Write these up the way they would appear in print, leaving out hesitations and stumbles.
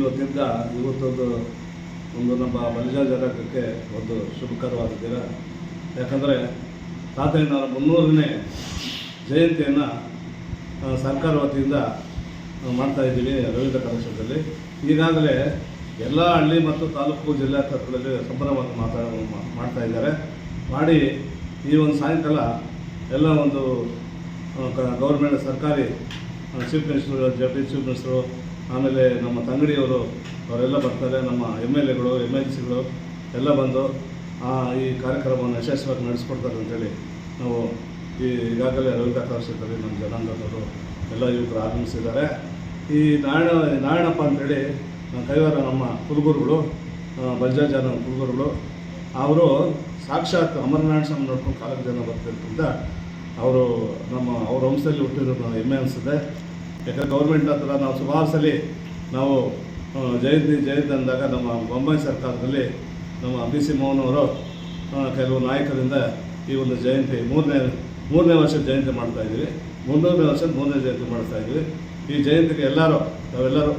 ವತಿಯಿಂದ ಇವತ್ತೊಂದು ನಮ್ಮ ಬಲಿಜ ಜನಾಂಗಕ್ಕೆ ಒಂದು ಶುಭಕರವಾದ ದಿನ. ಯಾಕಂದರೆ ತಾತಯ್ಯನವರ 300ನೇ ಜಯಂತಿಯನ್ನು ಸರ್ಕಾರ ವತಿಯಿಂದ ಮಾಡ್ತಾಯಿದ್ದೀವಿ ರವೀಂದ್ರ ಕಲಾಕ್ಷೇತ್ರದಲ್ಲಿ. ಈಗಾಗಲೇ ಎಲ್ಲ ಹಳ್ಳಿ ಮತ್ತು ತಾಲೂಕು ಜಿಲ್ಲಾ ಕೇಂದ್ರಗಳಲ್ಲಿ ಸಂಭ್ರಮವಾಗಿ ಮಾಡ್ತಾ ಇದ್ದಾರೆ. ಮಾಡಿ ಈ ಒಂದು ಸಾಯಂಕಾಲ ಎಲ್ಲ ಒಂದು ಗೌರ್ಮೆಂಟ್ ಸರ್ಕಾರಿ chief minister, deputy chief minister, ಆಮೇಲೆ ನಮ್ಮ ತಂಗಡಿಯವರು ಅವರೆಲ್ಲ ಬರ್ತಾರೆ. ನಮ್ಮ MLAಗಳು MLCಗಳು ಎಲ್ಲ ಬಂದು ಈ ಕಾರ್ಯಕ್ರಮವನ್ನು ಯಶಸ್ವಿಯಾಗಿ ನಡೆಸ್ಕೊಡ್ತಾರೆ ಅಂತೇಳಿ ನಾವು ಈಗಾಗಲೇ ರವೀಂದ್ರ ಕಲಾಕ್ಷೇತ್ರದಲ್ಲಿ ನಮ್ಮ ಜನಾಂಗದವರು ಎಲ್ಲ ಯುವಕರು ಆಗಮಿಸಿದ್ದಾರೆ. ಈ ನಾರಾಯಣಪ್ಪ ಅಂತೇಳಿ ಕೈವಾರ ನಮ್ಮ ಕುಲಗುರುಗಳು, ಬಲಿಜ ಜನಾಂಗ ಕುಲಗುರುಗಳು, ಅವರು ಸಾಕ್ಷಾತ್ ಅಮರನಾರಾಯಣ ಸ್ವಾಮಿ ನೋಡ್ಕೊಂಡು ಕಾಲಕ್ಕೆ ಜನ ಬರ್ತಿರೋದ್ರಿಂದ ಅವ್ರ ವಂಶದಲ್ಲಿ ಹುಟ್ಟಿರೋದು ಹೆಮ್ಮೆ ಅನಿಸುತ್ತೆ. ಯಾಕಂದರೆ ಗೌರ್ಮೆಂಟ್ ಹತ್ರ ನಾವು ಸುಮಾರು ಸಲ ನಾವು ಜಯಂತಿ ಅಂದಾಗ ನಮ್ಮ ಬೊಂಬಾಯಿ ಸರ್ಕಾರದಲ್ಲಿ ನಮ್ಮ BC ಮೋಹನ್ ಅವರು ಕೆಲವು ನಾಯಕರಿಂದ ಈ ಒಂದು ಜಯಂತಿ ಮೂರನೇ ವರ್ಷದ ಜಯಂತಿ ಮಾಡ್ತಾಯಿದ್ದೀವಿ. 300ನೇ ವರ್ಷದ 3ನೇ ಜಯಂತಿ ಮಾಡ್ತಾಯಿದ್ವಿ. ಈ ಜಯಂತಿಗೆ ನಾವೆಲ್ಲರೂ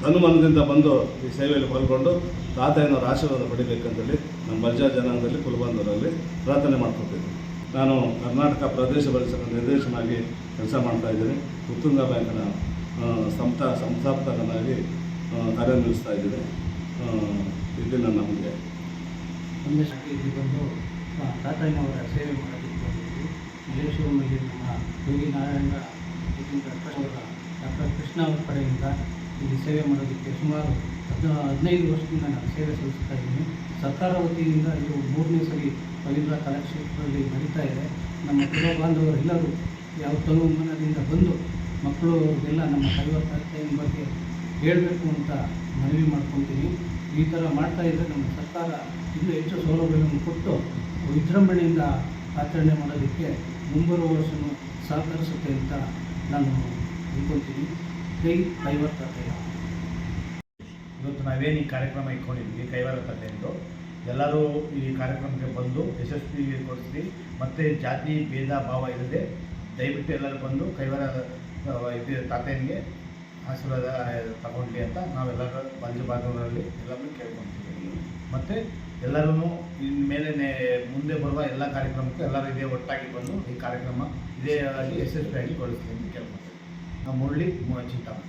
ತನುಮನದಿಂದ ಬಂದು ಈ ಸೇವೆಯಲ್ಲಿ ಪಾಲ್ಗೊಂಡು ತಾತಯ್ಯನವರ ಆಶೀರ್ವಾದ ಪಡಿಬೇಕಂತೇಳಿ ನಮ್ಮ ಬಲಿಜ ಜನಾಂಗದಲ್ಲಿ ಕುಲಬಂಧವರಲ್ಲಿ ಪ್ರಾರ್ಥನೆ ಮಾಡ್ಕೊತಿದ್ವಿ. ನಾನು ಕರ್ನಾಟಕ ಪ್ರದೇಶ ಬಲಿಜ ನಿರ್ದೇಶನಾಗಿ ಕೆಲಸ ಮಾಡ್ತಾಯಿದ್ದೀನಿ. ಉತ್ತುಂಗ ಬ್ಯಾಂಕಿನ ಸಂಸ್ಥಾಪಕನಾಗಿ ಕಾರ್ಯನಿರ್ವಹಿಸ್ತಾ ಇದ್ದೀನಿ. ಇದು ನನ್ನ ನಮಗೆ ಇಲ್ಲಿ ಬಂದು ತಾತಯ್ಯನವರ ಸೇವೆ ಮಾಡೋದಕ್ಕೆ ಬಂದಿದ್ದು. ಮಲ್ಲೇಶ್ವರಮಲ್ಲಿ ನಮ್ಮ ಯೋಗಿ ನಾರಾಯಣ ಡಾಕ್ಟರ್ ಕೃಷ್ಣ ಅವರ ಕಡೆಯಿಂದ ಇಲ್ಲಿ ಸೇವೆ ಮಾಡೋದಕ್ಕೆ ಸುಮಾರು 15 ವರ್ಷದಿಂದ ನಾನು ಸೇವೆ ಸಲ್ಲಿಸ್ತಾ ಇದ್ದೀನಿ. ಸರ್ಕಾರ ವತಿಯಿಂದ ಇದು 3ನೇ ಸರಿ ರವೀಂದ್ರ ಕಲಾಕ್ಷೇತ್ರದಲ್ಲಿ ನಡೀತಾ ಇದೆ. ನಮ್ಮ ಕುಲ ಬಾಂಧವರೆಲ್ಲರೂ ಯಾವ ತನುಮನದಿಂದ ಬಂದು ಮಕ್ಕಳಿಗೆಲ್ಲ ನಮ್ಮ ಕೈವಾರ ತಾತಯ್ಯನ ಬಗ್ಗೆ ಹೇಳಬೇಕು ಅಂತ ಮನವಿ ಮಾಡ್ಕೊತೀನಿ. ಈ ಥರ ಮಾಡ್ತಾಯಿದ್ರೆ ನಮ್ಮ ಸರ್ಕಾರ ಇನ್ನೂ ಹೆಚ್ಚು ಸೌಲಭ್ಯಗಳನ್ನು ಕೊಟ್ಟು ವಿಜೃಂಭಣೆಯಿಂದ ಆಚರಣೆ ಮಾಡೋದಕ್ಕೆ ಮುಂಬರುವ ವರ್ಷವೂ ಸಹಕರಿಸುತ್ತೆ ಅಂತ ನಾನು ಅಂದ್ಕೊಳ್ತೀನಿ. ಜೈ ಕೈವಾರ ತಾತಯ್ಯ. ಇವತ್ತು ನಾವೇನು ಈ ಕಾರ್ಯಕ್ರಮ ಇಟ್ಕೊಂಡಿದ್ವಿ ಕೈವಾರ ತಾತಯ್ಯಂದು, ಎಲ್ಲರೂ ಈ ಕಾರ್ಯಕ್ರಮಕ್ಕೆ ಬಂದು ಯಶಸ್ವಿಗೊಳಿಸಿ ಮತ್ತು ಜಾತಿ ಭೇದ ಭಾವ ಇಲ್ಲದೆ ದಯವಿಟ್ಟು ಎಲ್ಲರೂ ಬಂದು ಕೈವಾರ ತಾತಯ್ಯನಿಗೆ ಆಶೀರ್ವಾದ ತಗೊಳ್ಳಿ ಅಂತ ನಾವೆಲ್ಲರೂ ಬಲಿಜ ಬಾಂಧವರಲ್ಲಿ ಎಲ್ಲರೂ ಕೇಳ್ಕೊಳ್ತೀವಿ. ಮತ್ತು ಎಲ್ಲರೂ ಇನ್ಮೇಲೆ ಮುಂದೆ ಬರುವ ಎಲ್ಲ ಕಾರ್ಯಕ್ರಮಕ್ಕೂ ಎಲ್ಲರೂ ಇದೇ ಒಟ್ಟಾಗಿ ಬಂದು ಈ ಕಾರ್ಯಕ್ರಮ ಇದೇ ಆಗಿ ಯಶಸ್ವಿಯಾಗಿ ಗೊಳಿಸ್ತೀವಿ ಅಂತ ಕೇಳ್ಕೊಳ್ತೀವಿ. ನಾವು ಮುರಳಿ ಚಿಂತಾಮಣಿ.